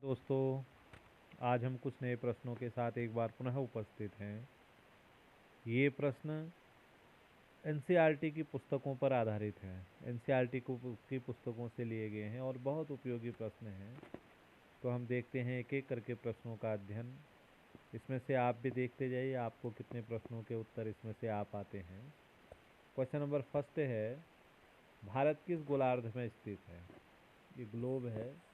दोस्तों, आज हम कुछ नए प्रश्नों के साथ एक बार पुनः उपस्थित हैं। ये प्रश्न एनसीईआरटी की पुस्तकों पर आधारित हैं। एनसीईआरटी की पुस्तकों से लिए गए हैं और बहुत उपयोगी प्रश्न हैं। तो हम देखते हैं एक एक करके प्रश्नों का अध्ययन। इसमें से आप भी देखते जाइए आपको कितने प्रश्नों के उत्तर इसमें से आ पाते हैं। क्वेश्चन नंबर फर्स्ट है, भारत किस गोलार्ध में स्थित है? ये ग्लोब है।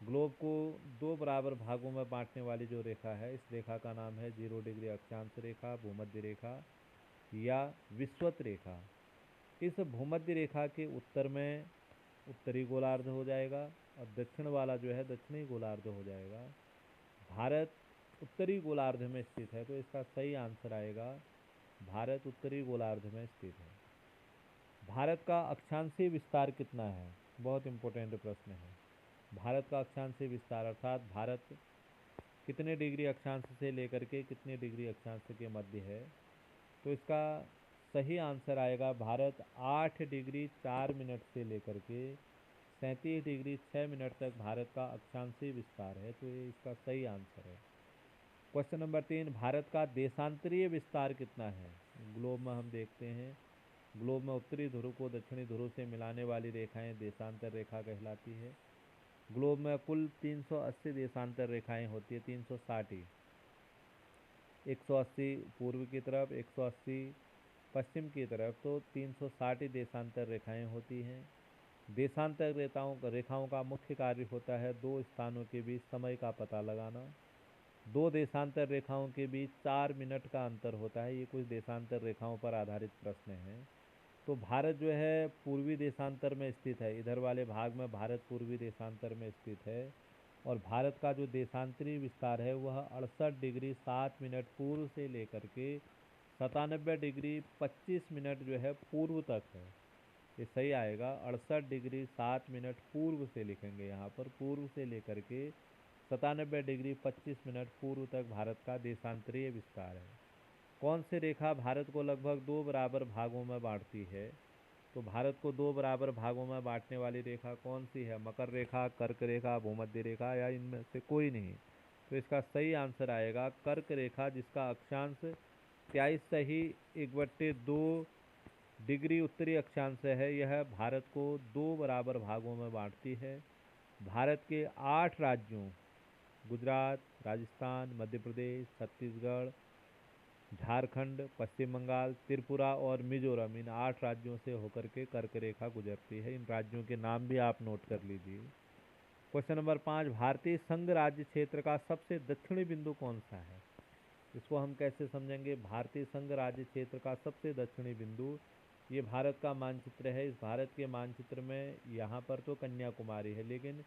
ग्लोब को दो बराबर भागों में बांटने वाली जो रेखा है, इस रेखा का नाम है 0 डिग्री अक्षांश रेखा, भूमध्य रेखा या विषुवत रेखा। इस भूमध्य रेखा के उत्तर में उत्तरी गोलार्ध हो जाएगा और दक्षिण वाला जो है दक्षिणी गोलार्ध हो जाएगा। भारत उत्तरी गोलार्ध में स्थित है, तो इसका सही आंसर आएगा भारत उत्तरी गोलार्ध में स्थित है। भारत का अक्षांशीय विस्तार कितना है? बहुत इंपॉर्टेंट प्रश्न है। भारत का अक्षांशीय विस्तार अर्थात भारत कितने डिग्री अक्षांश से लेकर के कितने डिग्री अक्षांश के मध्य है? तो इसका सही आंसर आएगा भारत 8 डिग्री 4 मिनट से लेकर के 37 डिग्री 6 मिनट तक भारत का अक्षांशीय विस्तार है। तो ये इसका सही आंसर है। क्वेश्चन नंबर 3, भारत का देशांतरीय विस्तार कितना है? ग्लोब में हम देखते हैं, ग्लोब में उत्तरी ध्रुव को दक्षिणी ध्रुव से मिलाने वाली रेखाएं देशांतर रेखा कहलाती है। ग्लोब में कुल 380 देशांतर रेखाएं होती है, 360, 180 पूर्व की तरफ, 180 पश्चिम की तरफ, तो 360 देशांतर रेखाएं होती हैं। देशांतर रेखाओं का मुख्य कार्य होता है दो स्थानों के बीच समय का पता लगाना। दो देशांतर रेखाओं के बीच 4 मिनट का अंतर होता है। ये कुछ देशांतर रेखाओं पर आधारित प्रश्न हैं। तो भारत जो है पूर्वी देशांतर में स्थित है, इधर वाले भाग में भारत पूर्वी देशांतर में स्थित है और भारत का जो देशांतरीय विस्तार है वह 68 डिग्री 7 मिनट पूर्व से लेकर के 97 डिग्री 25 मिनट जो है पूर्व तक है। ये सही आएगा, 68 डिग्री 7 मिनट पूर्व से लिखेंगे यहाँ पर, पूर्व से लेकर के 97 डिग्री 25 मिनट पूर्व तक भारत का देशांतरीय विस्तार है। कौन सी रेखा भारत को लगभग दो बराबर भागों में बांटती है? तो भारत को दो बराबर भागों में बांटने वाली रेखा कौन सी है? मकर रेखा, कर्क रेखा, भूमध्य रेखा या इनमें से कोई नहीं? तो इसका सही आंसर आएगा कर्क रेखा, जिसका अक्षांश 23 सही 1/2 डिग्री उत्तरी अक्षांश है। यह भारत को दो बराबर भागों में बांटती है। भारत के 8 राज्यों गुजरात, राजस्थान, मध्य प्रदेश, छत्तीसगढ़, झारखंड, पश्चिम बंगाल, त्रिपुरा और मिजोरम, इन 8 राज्यों से होकर के कर्क रेखा गुजरती है। इन राज्यों के नाम भी आप नोट कर लीजिए। क्वेश्चन नंबर 5, भारतीय संघ राज्य क्षेत्र का सबसे दक्षिणी बिंदु कौन सा है? इसको हम कैसे समझेंगे? भारतीय संघ राज्य क्षेत्र का सबसे दक्षिणी बिंदु, ये भारत का मानचित्र है। इस भारत के मानचित्र में यहाँ पर तो कन्याकुमारी है, लेकिन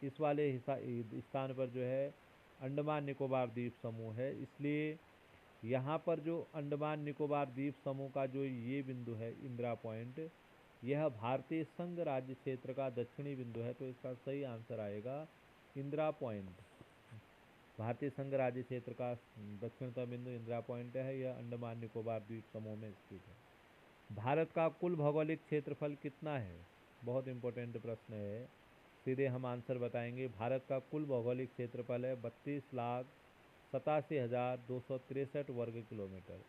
इस वाले स्थान पर जो है अंडमान निकोबार द्वीप समूह है। इसलिए यहाँ पर जो अंडमान निकोबार द्वीप समूह का जो ये बिंदु है इंदिरा पॉइंट, यह भारतीय संघ राज्य क्षेत्र का दक्षिणी बिंदु है। तो इसका सही आंसर आएगा इंदिरा पॉइंट। भारतीय संघ राज्य क्षेत्र का दक्षिणतम बिंदु इंदिरा पॉइंट है, यह अंडमान निकोबार द्वीप समूह में स्थित है। भारत का कुल भौगोलिक क्षेत्रफल कितना है? बहुत इंपॉर्टेंट प्रश्न है, सीधे हम आंसर बताएंगे। भारत का कुल भौगोलिक क्षेत्रफल है 32,87,263 वर्ग किलोमीटर।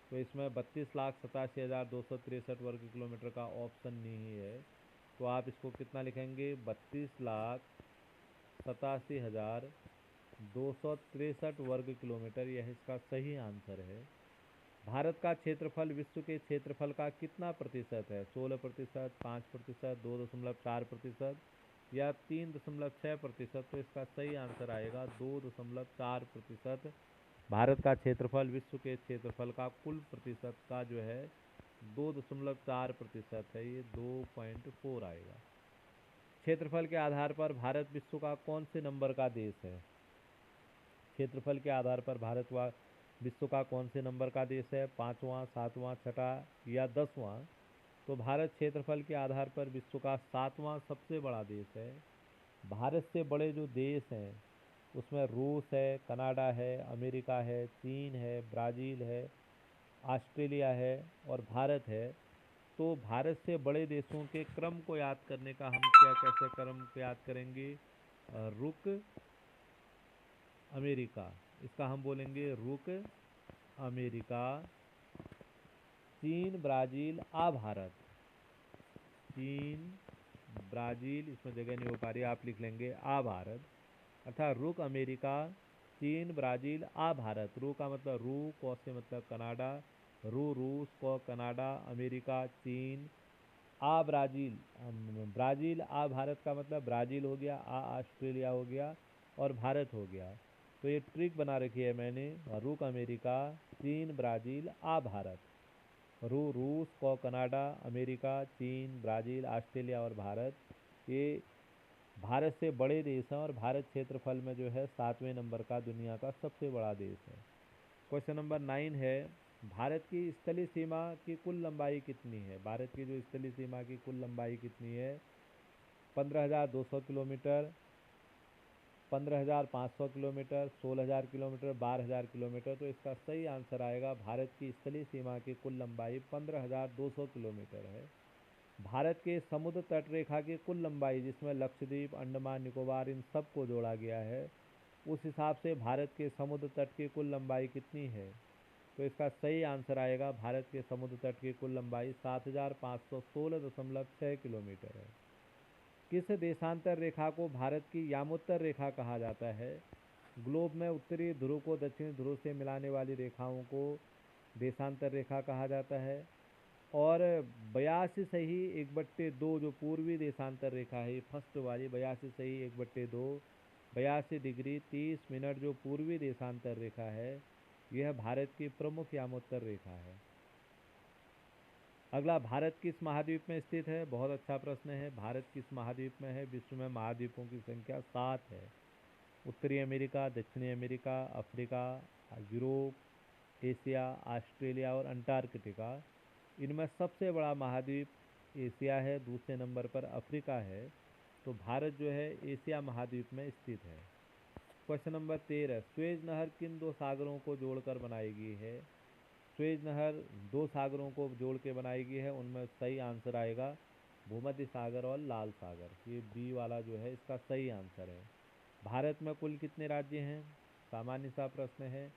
तो इसमें 32,87,263 वर्ग किलोमीटर का ऑप्शन नहीं है, तो आप इसको कितना लिखेंगे? 32,87,263 वर्ग किलोमीटर, यह इसका सही आंसर है। भारत का क्षेत्रफल विश्व के क्षेत्रफल का कितना प्रतिशत है? 16%, 5%, 2.4% या 3.6%? तो इसका सही आंसर आएगा 2.4%। भारत का क्षेत्रफल विश्व के क्षेत्रफल का कुल प्रतिशत का जो है 2.4% है, ये 2.4 आएगा। क्षेत्रफल के आधार पर भारत विश्व का कौन से नंबर का देश है? क्षेत्रफल के आधार पर भारत विश्व का कौन से नंबर का देश है? 5वां, 7वां, छठा या 10वां? तो भारत क्षेत्रफल के आधार पर विश्व का 7वां सबसे बड़ा देश है। भारत से बड़े जो देश हैं उसमें रूस है, कनाडा है, अमेरिका है, चीन है, ब्राज़ील है, ऑस्ट्रेलिया है और भारत है। तो भारत से बड़े देशों के क्रम को याद करने का हम क्या कैसे क्रम को याद करेंगे? रुक, अमेरिका, इसका हम बोलेंगे रुक अमेरिका। चीन ब्राज़ील आ भारत, चीन ब्राज़ील, इसमें जगह नहीं हो पा रही, आप लिख लेंगे आ भारत, अर्थात रुक अमेरिका, चीन ब्राज़ील आ भारत। रू का मतलब रू, कौ से मतलब कनाडा, रूस, कौ कनाडा, अमेरिका चीन, आ ब्राज़ील, ब्राज़ील आ भारत का मतलब ब्राज़ील हो गया, आ ऑस्ट्रेलिया हो गया और भारत हो गया। तो ये ट्रिक बना रखी है मैंने, रुक अमेरिका, चीन ब्राज़ील आ भारत। रूस, कौ कनाडा, अमेरिका, चीन, ब्राज़ील, ऑस्ट्रेलिया और भारत, ये भारत से बड़े देश हैं और भारत क्षेत्रफल में जो है 7वें नंबर का दुनिया का सबसे बड़ा देश है। क्वेश्चन नंबर 9 है, भारत की स्थलीय सीमा की कुल लंबाई कितनी है? भारत की जो स्थलीय सीमा की कुल लंबाई कितनी है? 15,200 किलोमीटर, 15,500 किलोमीटर, 16,000 किलोमीटर, 12,000 किलोमीटर। तो इसका सही आंसर आएगा, भारत की स्थलीय सीमा की कुल लंबाई 15,200 किलोमीटर है। भारत के समुद्र तट रेखा की कुल लंबाई, जिसमें लक्षद्वीप, अंडमान निकोबार इन सब को जोड़ा गया है, उस हिसाब से भारत के समुद्र तट की कुल लंबाई कितनी है? तो इसका सही आंसर आएगा, भारत के समुद्र तट की कुल लंबाई 7,516.6 किलोमीटर है। किस देशांतर रेखा को भारत की यामोत्तर रेखा कहा जाता है? ग्लोब में उत्तरी ध्रुव को दक्षिणी ध्रुव से मिलाने वाली रेखाओं को देशांतर रेखा कहा जाता है। और 82 सही 1/2 जो पूर्वी देशांतर रेखा है, फर्स्ट वाली 82 सही 1/2, 82 डिग्री 30 मिनट जो पूर्वी देशांतर रेखा है, यह भारत की प्रमुख यामोत्तर रेखा है। अगला, भारत किस महाद्वीप में स्थित है? बहुत अच्छा प्रश्न है। भारत किस महाद्वीप में है? विश्व में महाद्वीपों की संख्या 7 है। उत्तरी अमेरिका, दक्षिणी America, Africa, Europe, Asia, Australia और अंटार्कटिका। इनमें सबसे बड़ा महाद्वीप एशिया है, दूसरे नंबर पर अफ्रीका है। तो भारत जो है एशिया महाद्वीप में स्थित है। क्वेश्चन नंबर 13, स्वेज नहर किन दो सागरों को जोड़कर बनाई गई है? स्वेज नहर दो सागरों को जोड़ के बनाई गई है, उनमें सही आंसर आएगा भूमध्य सागर और लाल सागर। ये बी वाला जो है इसका सही आंसर है। भारत में कुल कितने राज्य हैं? सामान्य सा प्रश्न है।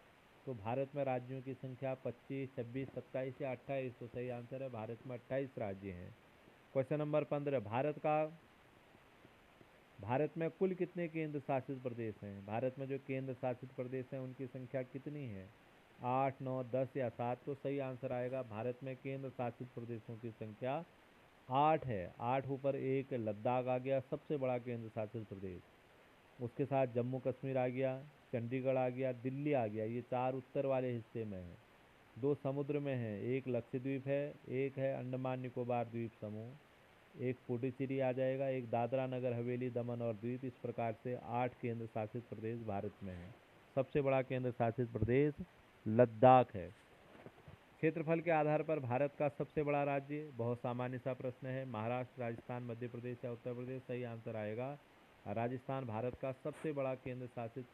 तो भारत में राज्यों की संख्या 25, 26, 27 या 28। तो सही आंसर है, भारत में 28 राज्य हैं। क्वेश्चन नंबर 15, भारत में कुल कितने केंद्र शासित प्रदेश हैं? भारत में जो केंद्र शासित प्रदेश हैं उनकी संख्या कितनी है? 8, 9, 10 या 7। तो सही आंसर आएगा, भारत में केंद्र शासित प्रदेशों की संख्या 8 है। 8 ऊपर एक लद्दाख आ गया, सबसे बड़ा केंद्र शासित प्रदेश। उसके साथ जम्मू कश्मीर आ गया, चंडीगढ़ आ गया, दिल्ली आ गया। ये 4 उत्तर वाले हिस्से में है। 2 समुद्र में है, एक लक्षद्वीप है, एक है अंडमान निकोबार द्वीप समूह, एक पुडुचेरी आ जाएगा, एक दादरा नगर हवेली दमन और द्वीप। इस प्रकार से 8 केंद्र शासित प्रदेश भारत में है। सबसे बड़ा केंद्र शासित प्रदेश लद्दाख है। क्षेत्रफल के आधार पर भारत का सबसे बड़ा राज्य, बहुत सामान्य सा प्रश्न है, महाराष्ट्र, राजस्थान, मध्य प्रदेश या उत्तर प्रदेश। सही आंसर आएगा राजस्थान भारत का सबसे बड़ा केंद्र शासित,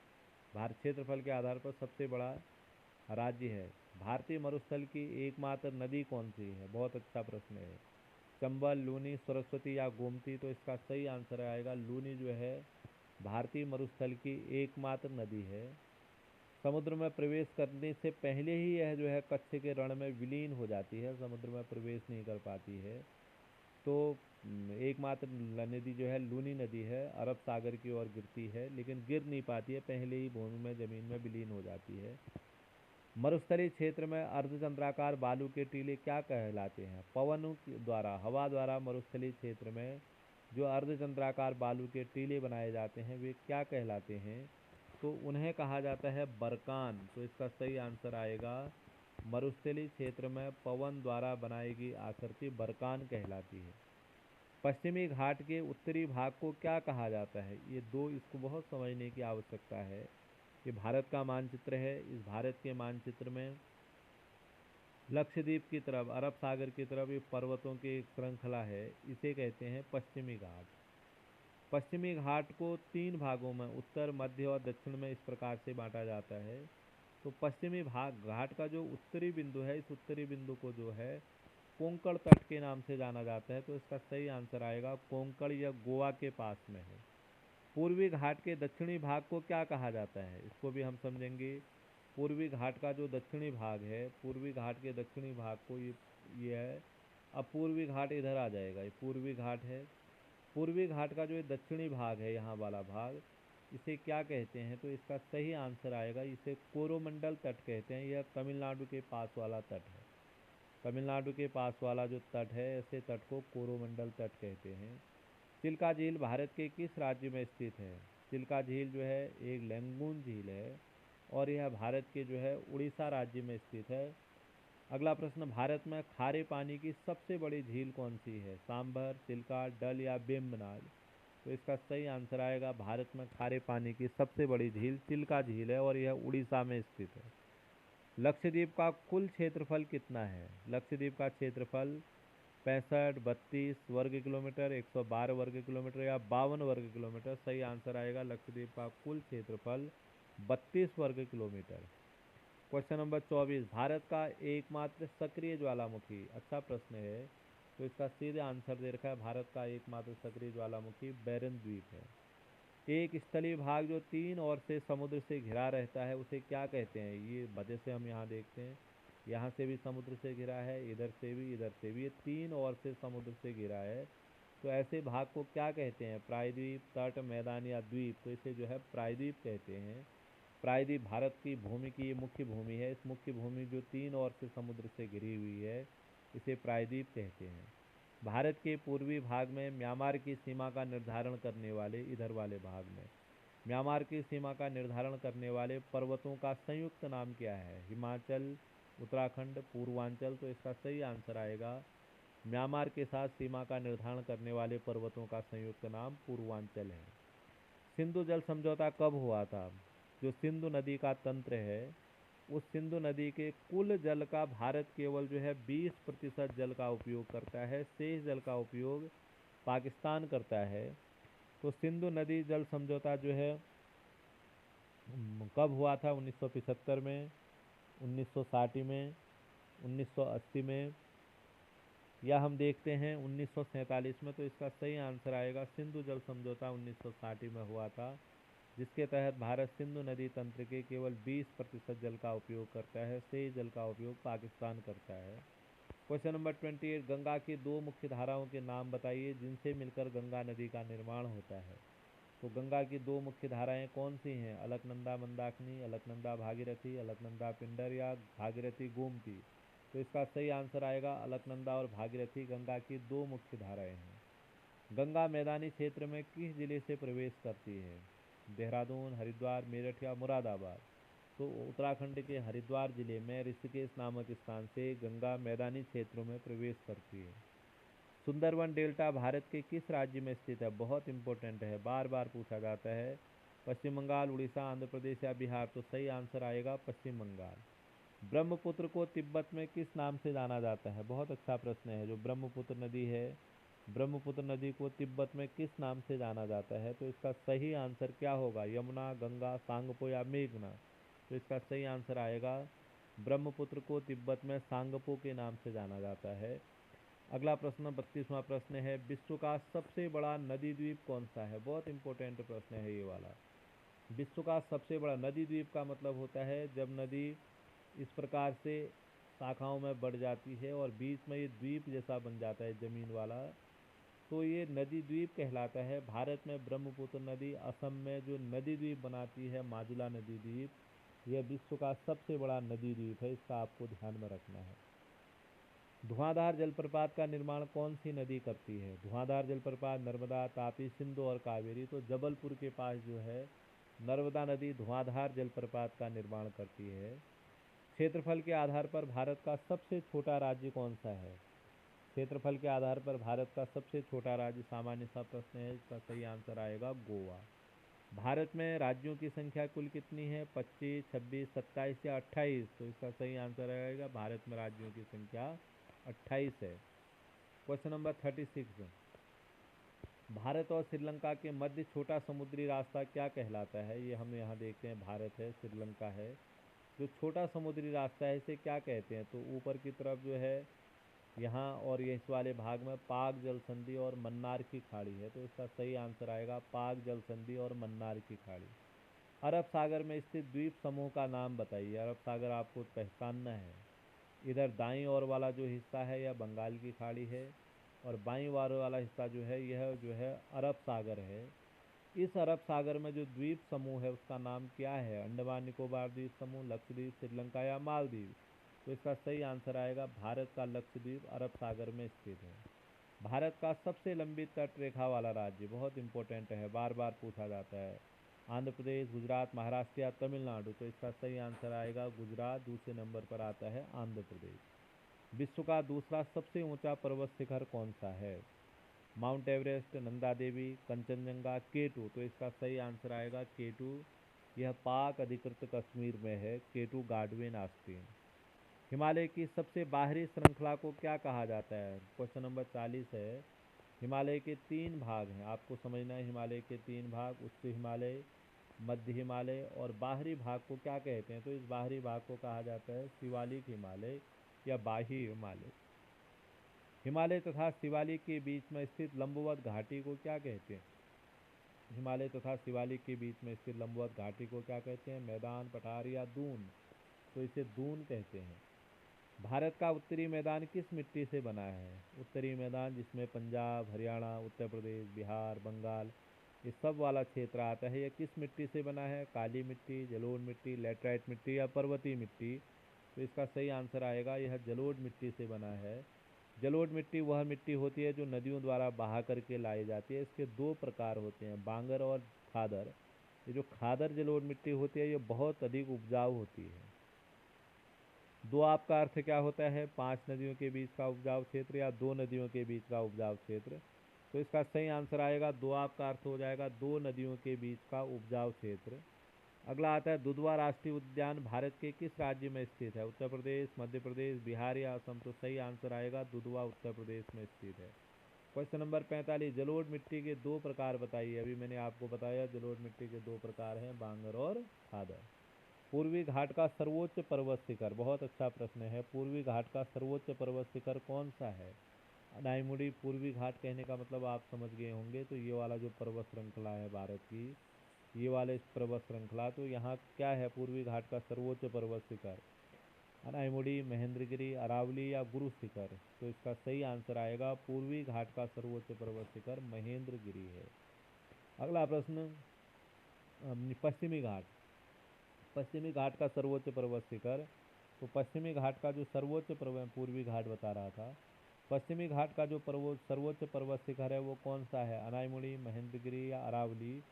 भारत क्षेत्रफल के आधार पर सबसे बड़ा राज्य है। भारतीय मरुस्थल की एकमात्र नदी कौन सी है? बहुत अच्छा प्रश्न है। चंबल, लूनी, सरस्वती या गोमती। तो इसका सही आंसर आएगा लूनी जो है भारतीय मरुस्थल की एकमात्र नदी है। समुद्र में प्रवेश करने से पहले ही यह जो है कच्छ के रण में विलीन हो जाती है, समुद्र में प्रवेश नहीं कर पाती है। तो एकमात्र नदी जो है लूनी नदी है, अरब सागर की ओर गिरती है, लेकिन गिर नहीं पाती है, पहले ही भूमि में जमीन में विलीन हो जाती है। मरुस्थलीय क्षेत्र में अर्धचंद्राकार बालू के टीले क्या कहलाते हैं? पवन द्वारा, हवा द्वारा मरुस्थलीय क्षेत्र में जो अर्धचंद्राकार बालू के टीले बनाए जाते हैं वे क्या कहलाते हैं? तो उन्हें कहा जाता है बरकान। तो इसका सही आंसर आएगा, मरुस्थलीय क्षेत्र में पवन द्वारा बनाई गई आकृति बरकान कहलाती है। पश्चिमी घाट के उत्तरी भाग को क्या कहा जाता है? ये दो, इसको बहुत समझने की आवश्यकता है। ये भारत का मानचित्र है। इस भारत के मानचित्र में लक्षद्वीप की तरफ, अरब सागर की तरफ ये पर्वतों की एक श्रृंखला है, इसे कहते हैं पश्चिमी घाट। पश्चिमी घाट को 3 भागों में, उत्तर, मध्य और दक्षिण में इस प्रकार से बांटा जाता है। तो पश्चिमी भाग घाट का जो उत्तरी बिंदु है, इस उत्तरी बिंदु को जो है कोंकण तट के नाम से जाना जाता है। तो इसका सही आंसर आएगा कोंकण, या गोवा के पास में है। पूर्वी घाट के दक्षिणी भाग को क्या कहा जाता है, इसको भी हम समझेंगे। पूर्वी घाट का जो दक्षिणी भाग है, पूर्वी घाट के दक्षिणी भाग को ये है। अब पूर्वी घाट इधर आ जाएगा, ये पूर्वी घाट है। पूर्वी घाट का जो ये दक्षिणी भाग है, यहाँ वाला भाग, इसे क्या कहते हैं, तो इसका सही आंसर आएगा, इसे कोरोमंडल तट कहते हैं। यह तमिलनाडु के पास वाला तट है। तमिलनाडु के पास वाला जो तट है, ऐसे तट को कोरोमंडल तट कहते हैं। चिल्का झील भारत के किस राज्य में स्थित है? चिल्का झील जो है एक लैंगून झील है और यह भारत के जो है उड़ीसा राज्य में स्थित है। अगला प्रश्न, भारत में खारे पानी की सबसे बड़ी झील कौन सी है? सांभर, चिल्का, डल या बेम्बनाड? तो इसका सही आंसर आएगा, भारत में खारे पानी की सबसे बड़ी झील चिल्का झील है और यह उड़ीसा में स्थित है। लक्षद्वीप का कुल क्षेत्रफल कितना है? लक्षद्वीप का क्षेत्रफल 65, 32 वर्ग किलोमीटर, 112 वर्ग किलोमीटर या 52 वर्ग किलोमीटर? सही आंसर आएगा, लक्षद्वीप का कुल क्षेत्रफल 32 वर्ग किलोमीटर। क्वेश्चन नंबर 24, भारत का एकमात्र सक्रिय ज्वालामुखी, अच्छा प्रश्न है, तो इसका सीधे आंसर दे रखा है, भारत का एकमात्र सक्रिय ज्वालामुखी बैरन द्वीप है। एक स्थलीय भाग जो तीन ओर से समुद्र से घिरा रहता है उसे क्या कहते हैं? ये वजह से हम यहाँ देखते हैं, यहाँ से भी समुद्र से घिरा है, इधर से भी, इधर से भी, ये तीन ओर से समुद्र से घिरा है। तो ऐसे भाग को क्या कहते हैं? प्रायद्वीप, तट, मैदान या द्वीप? तो इसे जो है प्रायद्वीप कहते हैं। प्रायद्वीप भारत की भूमि की ये मुख्य भूमि है। इस मुख्य भूमि जो तीन ओर से समुद्र से घिरी हुई है, इसे प्रायद्वीप कहते हैं। भारत के पूर्वी भाग में म्यांमार की सीमा का निर्धारण करने वाले, इधर वाले भाग में म्यांमार की सीमा का निर्धारण करने वाले पर्वतों का संयुक्त नाम क्या है? हिमाचल, उत्तराखंड, पूर्वांचल? तो इसका सही आंसर आएगा, म्यांमार के साथ सीमा का निर्धारण करने वाले पर्वतों का संयुक्त नाम पूर्वांचल है। सिंधु जल समझौता कब हुआ था? जो सिंधु नदी का तंत्र है, उस सिंधु नदी के कुल जल का भारत केवल जो है 20% जल का उपयोग करता है, शेष जल का उपयोग पाकिस्तान करता है। तो सिंधु नदी जल समझौता जो है कब हुआ था? 1975 में, 1960 में, 1980 में, या हम देखते हैं 1947 में? तो इसका सही आंसर आएगा, सिंधु जल समझौता 1960 में हुआ था, जिसके तहत भारत सिंधु नदी तंत्र के केवल 20% जल का उपयोग करता है, शेष जल का उपयोग पाकिस्तान करता है। क्वेश्चन नंबर 28, गंगा की दो मुख्य धाराओं के नाम बताइए जिनसे मिलकर गंगा नदी का निर्माण होता है। तो गंगा की दो मुख्य धाराएं कौन सी हैं? अलकनंदा मंदाकिनी, अलकनंदा भागीरथी, अलकनंदा पिंडर या भागीरथी गोमती? तो इसका सही आंसर आएगा, अलकनंदा और भागीरथी गंगा की दो मुख्य धाराएं हैं। गंगा मैदानी क्षेत्र में किस जिले से प्रवेश करती है? देहरादून, हरिद्वार, मेरठ या मुरादाबाद? तो उत्तराखंड के हरिद्वार जिले में ऋषिकेश नामक स्थान से गंगा मैदानी क्षेत्रों में प्रवेश करती है। सुंदरवन डेल्टा भारत के किस राज्य में स्थित है? बहुत इंपॉर्टेंट है, बार बार पूछा जाता है। पश्चिम बंगाल, उड़ीसा, आंध्र प्रदेश या बिहार? तो सही आंसर आएगा पश्चिम बंगाल। ब्रह्मपुत्र को तिब्बत में किस नाम से जाना जाता है? बहुत अच्छा प्रश्न है। जो ब्रह्मपुत्र नदी है, ब्रह्मपुत्र नदी को तिब्बत में किस नाम से जाना जाता है? तो इसका सही आंसर क्या होगा? यमुना, गंगा, सांगपो या मेघना? तो इसका सही आंसर आएगा, ब्रह्मपुत्र को तिब्बत में सांगपो के नाम से जाना जाता है। अगला प्रश्न 32वां प्रश्न है, विश्व का सबसे बड़ा नदी द्वीप कौन सा है? बहुत इंपॉर्टेंट प्रश्न है ये वाला। विश्व का सबसे बड़ा नदी द्वीप का मतलब होता है जब नदी इस प्रकार से शाखाओं में बढ़ जाती है और बीच में ये द्वीप जैसा बन जाता है जमीन वाला, तो ये नदी द्वीप कहलाता है। भारत में ब्रह्मपुत्र नदी, असम में जो नदी द्वीप बनाती है माजुला नदी द्वीप, यह विश्व का सबसे बड़ा नदी द्वीप है, इसका आपको ध्यान में रखना है। धुआंधार जलप्रपात का निर्माण कौन सी नदी करती है? धुआंधार जलप्रपात नर्मदा, तापी, सिंधु और कावेरी? तो जबलपुर के पास जो है नर्मदा नदी धुआंधार जलप्रपात का निर्माण करती है। क्षेत्रफल के आधार पर भारत का सबसे छोटा राज्य कौन सा है? क्षेत्रफल के आधार पर भारत का सबसे छोटा राज्य, सामान्य सा प्रश्न है, इसका सही आंसर आएगा गोवा। भारत में राज्यों की संख्या कुल कितनी है? 25, 26, 27 या 28? तो इसका सही आंसर आएगा, भारत में राज्यों की संख्या 28 है। क्वेश्चन नंबर 36, भारत और श्रीलंका के मध्य छोटा समुद्री रास्ता क्या कहलाता है? ये हम यहाँ देखते हैं, भारत है, श्रीलंका है। जो छोटा समुद्री रास्ता है इसे क्या कहते हैं? तो ऊपर की तरफ जो है यहाँ और ये इस वाले भाग में पाक जल संधि और मन्नार की खाड़ी है, तो इसका सही आंसर आएगा पाक जल संधि और मन्नार की खाड़ी। अरब सागर में स्थित द्वीप समूह का नाम बताइए। अरब सागर आपको पहचानना है। इधर दाईं ओर वाला जो हिस्सा है यह बंगाल की खाड़ी है, और बाईं ओर वाला हिस्सा जो है यह जो है अरब सागर है। इस अरब सागर में जो द्वीप समूह है उसका नाम क्या है? अंडमान निकोबार द्वीप समूह, लक्षद्वीप, श्रीलंका या मालदीव? तो इसका सही आंसर आएगा भारत का लक्षद्वीप अरब सागर में स्थित है। भारत का सबसे लंबी तट रेखा वाला राज्य, बहुत इंपॉर्टेंट है, बार बार पूछा जाता है। आंध्र प्रदेश, गुजरात, महाराष्ट्र या तमिलनाडु? तो इसका सही आंसर आएगा गुजरात। दूसरे नंबर पर आता है आंध्र प्रदेश। विश्व का दूसरा सबसे ऊंचा पर्वत शिखर कौन सा है? Mount Everest, Nanda Devi, Kanchenjunga, केटू? तो इसका सही आंसर आएगा केटू। यह पाक अधिकृत कश्मीर में है, केटू गाडवेन आस्तीन। हिमालय की सबसे बाहरी श्रृंखला को क्या कहा जाता है? क्वेश्चन नंबर 40 है। हिमालय के 3 भाग हैं, आपको समझना है। हिमालय के 3 भाग, उच्च हिमालय, मध्य हिमालय और बाहरी भाग को क्या कहते हैं? तो इस बाहरी भाग को कहा जाता है शिवालिक हिमालय या बाह्य हिमालय। हिमालय तथा शिवालिक के बीच में स्थित लंबवत घाटी को क्या कहते हैं? हिमालय तथा शिवालिक के बीच में स्थित लंबवत घाटी को क्या कहते हैं? मैदान, पठार या दून? तो इसे दून कहते हैं। भारत का उत्तरी मैदान किस मिट्टी से बना है? उत्तरी मैदान जिसमें पंजाब, हरियाणा, उत्तर प्रदेश, बिहार, बंगाल ये सब वाला क्षेत्र आता है, यह किस मिट्टी से बना है? काली मिट्टी, जलोढ़ मिट्टी, लैटराइट मिट्टी या पर्वतीय मिट्टी? तो इसका सही आंसर आएगा यह जलोढ़ मिट्टी से बना है। जलोढ़ मिट्टी वह मिट्टी होती है जो नदियों द्वारा बहा करके लाई जाती है। इसके 2 प्रकार होते हैं, बांगर और खादर। ये जो खादर जलोढ़ मिट्टी होती है ये बहुत अधिक उपजाऊ होती है। दोआब का अर्थ क्या होता है? 5 नदियों के बीच का उपजाऊ क्षेत्र या 2 नदियों के बीच का उपजाऊ क्षेत्र? तो इसका सही आंसर आएगा दोआब का अर्थ हो जाएगा 2 नदियों के बीच का उपजाऊ क्षेत्र। अगला आता है दुधवा राष्ट्रीय उद्यान भारत के किस राज्य में स्थित है? उत्तर प्रदेश, मध्य प्रदेश, बिहार या असम? तो सही आंसर आएगा दुधवा उत्तर प्रदेश में स्थित है। क्वेश्चन नंबर 45, जलोढ़ मिट्टी के 2 प्रकार बताइए। अभी मैंने आपको बताया जलोढ़ मिट्टी के 2 प्रकार हैं, बांगर और खादर। पूर्वी घाट का सर्वोच्च पर्वत शिखर, बहुत अच्छा प्रश्न है। पूर्वी घाट का सर्वोच्च पर्वत शिखर कौन सा है? अनाईमुड़ी पूर्वी घाट कहने का मतलब आप समझ गए होंगे। तो ये वाला जो पर्वत श्रृंखला है भारत की, ये वाले पर्वत श्रृंखला, तो यहाँ क्या है पूर्वी घाट का सर्वोच्च पर्वत शिखर? अनाईमुड़ी, महेंद्रगिरी, अरावली या गुरु शिखर? तो इसका सही आंसर आएगा पूर्वी घाट का सर्वोच्च पर्वत शिखर महेंद्रगिरी है। अगला प्रश्न, पश्चिमी घाट। पश्चिमी घाट का सर्वोच्च पर्वत शिखर, तो पश्चिमी घाट का जो सर्वोच्च पर्वत, पूर्वी घाट बता रहा था, पश्चिमी घाट का जो सर्वोच्च पर्वत शिखर है वो कौन सा है? अनाईमुड़ी, महेंद्रगिरी या अरावली?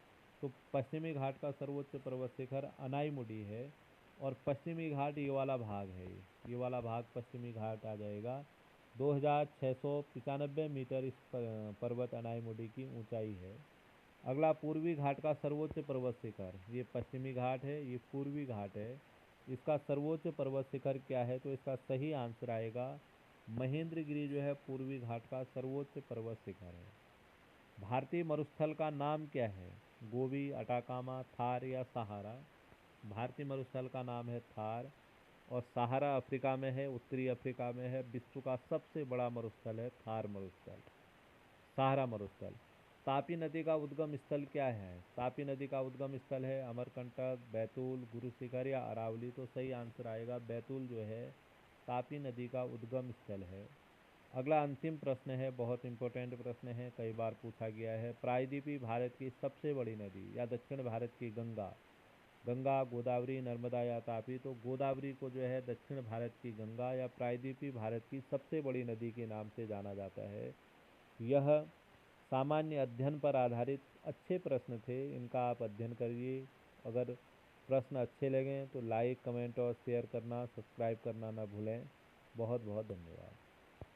तो पश्चिमी घाट का सर्वोच्च पर्वत शिखर अनाईमुड़ी है। और पश्चिमी घाट ये वाला भाग है, ये वाला भाग पश्चिमी घाट आ जाएगा। 2695 मीटर इस पर्वत अनाईमुड़ी की ऊंचाई है। अगला पूर्वी घाट का सर्वोच्च पर्वत शिखर, ये पश्चिमी घाट है, ये पूर्वी घाट है, इसका सर्वोच्च पर्वत शिखर क्या है? तो इसका सही आंसर आएगा महेंद्रगिरी जो है पूर्वी घाट का सर्वोच्च पर्वत शिखर है। भारतीय मरुस्थल का नाम क्या है? गोबी, अटाकामा, थार या सहारा? भारतीय मरुस्थल का नाम है थार, और सहारा अफ्रीका में है, उत्तरी अफ्रीका में है। विश्व का सबसे बड़ा मरुस्थल है थार मरुस्थल, सहारा मरुस्थल। तापी नदी का उद्गम स्थल क्या है? तापी नदी का उद्गम स्थल है अमरकंटक, बैतूल, गुरु शिखर या अरावली? तो सही आंसर आएगा बैतूल जो है तापी नदी का उद्गम स्थल है। अगला अंतिम प्रश्न है, बहुत इंपॉर्टेंट प्रश्न है, कई बार पूछा गया है। प्रायद्वीपीय भारत की सबसे बड़ी नदी या दक्षिण भारत की गंगा? गंगा, गोदावरी, नर्मदा या तापी? तो गोदावरी को जो है दक्षिण भारत की गंगा या प्रायद्वीपीय भारत की सबसे बड़ी नदी के नाम से जाना जाता है। यह सामान्य अध्ययन पर आधारित अच्छे प्रश्न थे, इनका आप अध्ययन करिए। अगर प्रश्न अच्छे लगें तो लाइक, कमेंट और शेयर करना, सब्सक्राइब करना ना भूलें। बहुत बहुत धन्यवाद।